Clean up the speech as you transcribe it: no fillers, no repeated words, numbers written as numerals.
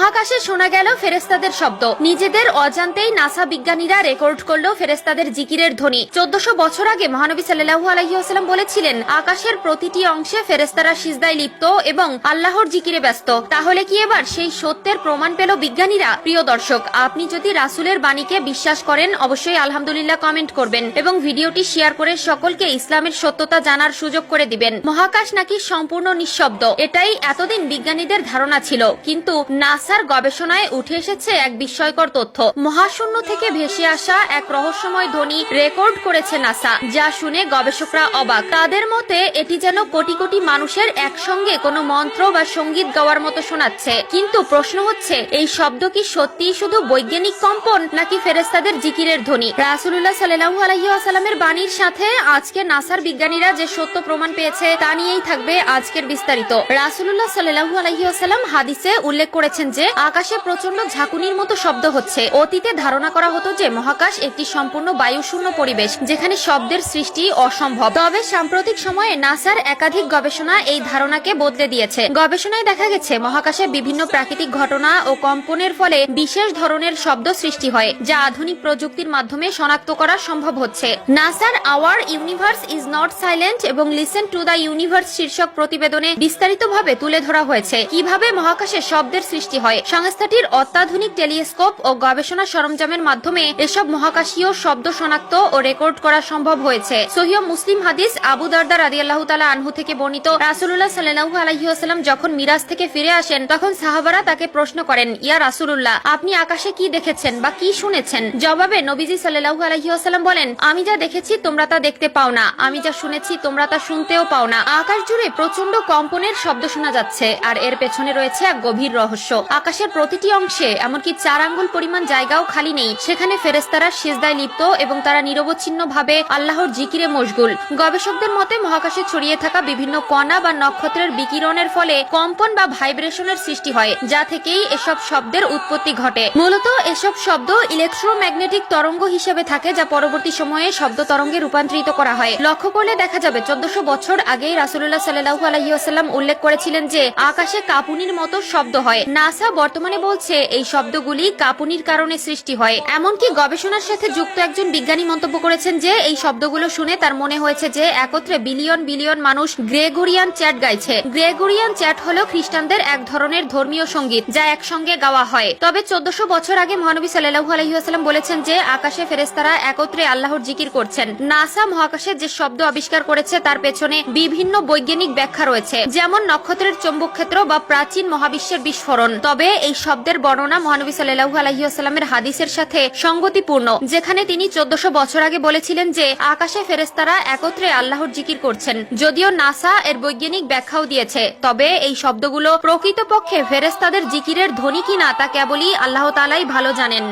মহাকাশে শোনা গেল ফেরেশতাদের শব্দ। নিজেদের অজান্তেই নাসা বিজ্ঞানীরা রেকর্ড করলো ফেরেশতাদের জিকিরের ধ্বনি। 1400 বছর আগে মহানবী সাল্লাল্লাহু আলাইহি ওয়াসাল্লাম বলেছিলেন, আকাশের প্রতিটি অংশে ফেরেশতারা সিজদায় লিপ্ত এবং আল্লাহর জিকিরে ব্যস্ত। তাহলে কি এবার সেই সত্যের প্রমাণ পেল বিজ্ঞানীরা? প্রিয় দর্শক, আপনি যদি রাসূলের বাণীকে বিশ্বাস করেন অবশ্যই আলহামদুলিল্লাহ কমেন্ট করবেন এবং ভিডিওটি শেয়ার করে সকলকে ইসলামের সত্যতা জানার সুযোগ করে দিবেন। মহাকাশ নাকি সম্পূর্ণ নিঃশব্দ, এটাই এতদিন বিজ্ঞানীদের ধারণা ছিল, কিন্তু নাসার গবেষণায় উঠে এসেছে এক বিস্ময়কর তথ্য। মহাশূন্য থেকে ভেসে আসা এক রহস্যময় ধ্বনি রেকর্ড করেছে নাসা, যা শুনে গবেষকরা অবাক। তাদের মতে এটি যেন কোটি কোটি মানুষের একসঙ্গে কোনো মন্ত্র বা সঙ্গীত গাওয়ার মতো শোনাচ্ছে। কিন্তু প্রশ্ন হচ্ছে, এই শব্দ কি সত্যিই শুধু বৈজ্ঞানিক কম্পন নাকি ফেরেশতাদের জিকিরের ধ্বনি? রাসূলুল্লাহ সাল্লাল্লাহু আলাইহি ওয়াসাল্লামের বাণীর সাথে আজকে নাসার বিজ্ঞানীরা যে সত্য প্রমাণ পেয়েছে তা নিয়েই থাকবে আজকের বিস্তারিত। রাসূলুল্লাহ সাল্লাল্লাহু আলাইহি ওয়াসাল্লাম হাদিসে উল্লেখ করেছেন যে আকাশে প্রচন্ড ঝাঁকুনির মতো শব্দ হচ্ছে। অতীতে ধারণা করা হতো যে মহাকাশ একটি সম্পূর্ণ বায়ুশূন্য পরিবেশ, যেখানে শব্দের সৃষ্টি অসম্ভব। তবে সাম্প্রতিক সময়ে নাসার একাধিক গবেষণা এই ধারণাকে বদলে দিয়েছে। গবেষণায় দেখা গেছে মহাকাশে বিভিন্ন প্রাকৃতিক ঘটনা ও কম্পনের ফলে বিশেষ ধরনের শব্দ সৃষ্টি হয়, যা আধুনিক প্রযুক্তির মাধ্যমে শনাক্ত করা সম্ভব হচ্ছে। নাসার hour universe is not silent এবং লিসেন টু দ্য ইউনিভার্স শীর্ষক প্রতিবেদনে বিস্তারিতভাবে তুলে ধরা হয়েছে কিভাবে মহাকাশে শব্দের সৃষ্টি হয়। সংস্থাটির অত্যাধুনিক টেলিস্কোপ ও গবেষণা সরঞ্জামের মাধ্যমে এসব মহাকাশীয় শব্দ শনাক্ত ও রেকর্ড করা সম্ভব হয়েছে। সহিহ মুসলিম হাদিস আবু দারদা রাদিয়াল্লাহু তাআলা আনহু থেকে বর্ণিত, রাসূলুল্লাহ সাল্লাল্লাহু আলাইহি ওয়াসাল্লাম যখন মিরাজ থেকে ফিরে আসেন তখন সাহাবারা তাকে প্রশ্ন করেন, ইয়া রাসূলুল্লাহ, আপনি আকাশে কি দেখেছেন বা কি শুনেছেন? জবাবে নবীজি সাল্লাল্লাহু আলাইহি ওয়াসাল্লাম বলেন, আমি যা দেখেছি তোমরা তা দেখতে পাও না, আমি যা শুনেছি তোমরা তা শুনতেও পাও না। আকাশ জুড়ে প্রচন্ড কম্পনের শব্দ শোনা যাচ্ছে, আর এর পেছনে রয়েছে এক গভীর রহস্য। আকাশের প্রতিটি অংশে এমনকি 4 আঙ্গুল পরিমাণ জায়গাও খালি নেই, সেখানে ফেরেশতারা সিজদায় লিপ্ত এবং তারা নিরবচ্ছিন্ন ভাবে আল্লাহর জিকিরে মশগুল। গবেষকদের মতে মহাকাশে ছড়িয়ে থাকা বিভিন্ন কণা বা নক্ষত্রের বিকিরণের ফলে কম্পন বা ভাইব্রেশনের সৃষ্টি হয়, যা থেকেই এসব শব্দের উৎপত্তি ঘটে। মূলত এসব শব্দ ইলেকট্রোম্যাগনেটিক তরঙ্গ হিসেবে থাকে, যা পরবর্তী সময়ে শব্দ তরঙ্গে রূপান্তরিত করা হয়। লক্ষ্য করলে দেখা যাবে 1400 বছর আগেই রাসূলুল্লাহ সাল্লাল্লাহু আলাইহি ওয়াসাল্লাম উল্লেখ করেছিলেন যে আকাশে কাঁপুনির মতো শব্দ হয়। নাসা বর্তমানে বলছে এই শব্দগুলি কাঁপুনির কারণে সৃষ্টি হয়। এমনকি গবেষণার সাথে যুক্ত একজন বিজ্ঞানী মন্তব্য করেছেন যে এই শব্দগুলো শুনে তার মনে হয়েছে যে একত্রে বিলিয়ন বিলিয়ন মানুষ গ্রেগরিয়ান চ্যাট গাইছে। গ্রেগরিয়ান চ্যাট হলো খ্রিস্টানদের এক ধরনের ধর্মীয় সঙ্গীত, যা একসঙ্গে গাওয়া হয়। তবে 1400 বছর আগে মহানবী সাল্লাল্লাহু আলাইহি ওয়াসাল্লাম বলেছেন যে আকাশে ফেরেশতারা একত্রে আল্লাহর জিকির করছেন। নাসা মহাকাশে যে শব্দ আবিষ্কার করেছে তার পেছনে বিভিন্ন বৈজ্ঞানিক ব্যাখ্যা রয়েছে, যেমন নক্ষত্রের চৌম্বক ক্ষেত্র বা প্রাচীন মহাবিশ্বের বিস্ফোরণ। তবে এই শব্দের বর্ণনা মহানবী সাল্লাল্লাহু আলাইহি ওয়াসাল্লামের হাদিসের সাথে সঙ্গতিপূর্ণ, যেখানে তিনি 1400 বছর আগে বলেছিলেন যে আকাশে ফেরেশতারা একত্রে আল্লাহর জিকির করছেন। যদিও নাসা এর বৈজ্ঞানিক ব্যাখ্যাও দিয়েছে, তবে এই শব্দগুলো প্রকৃতপক্ষে ফেরেশতাদের জিকিরের ধ্বনি কিনা তা কেবলই আল্লাহ তাআলাই ভালো জানেন।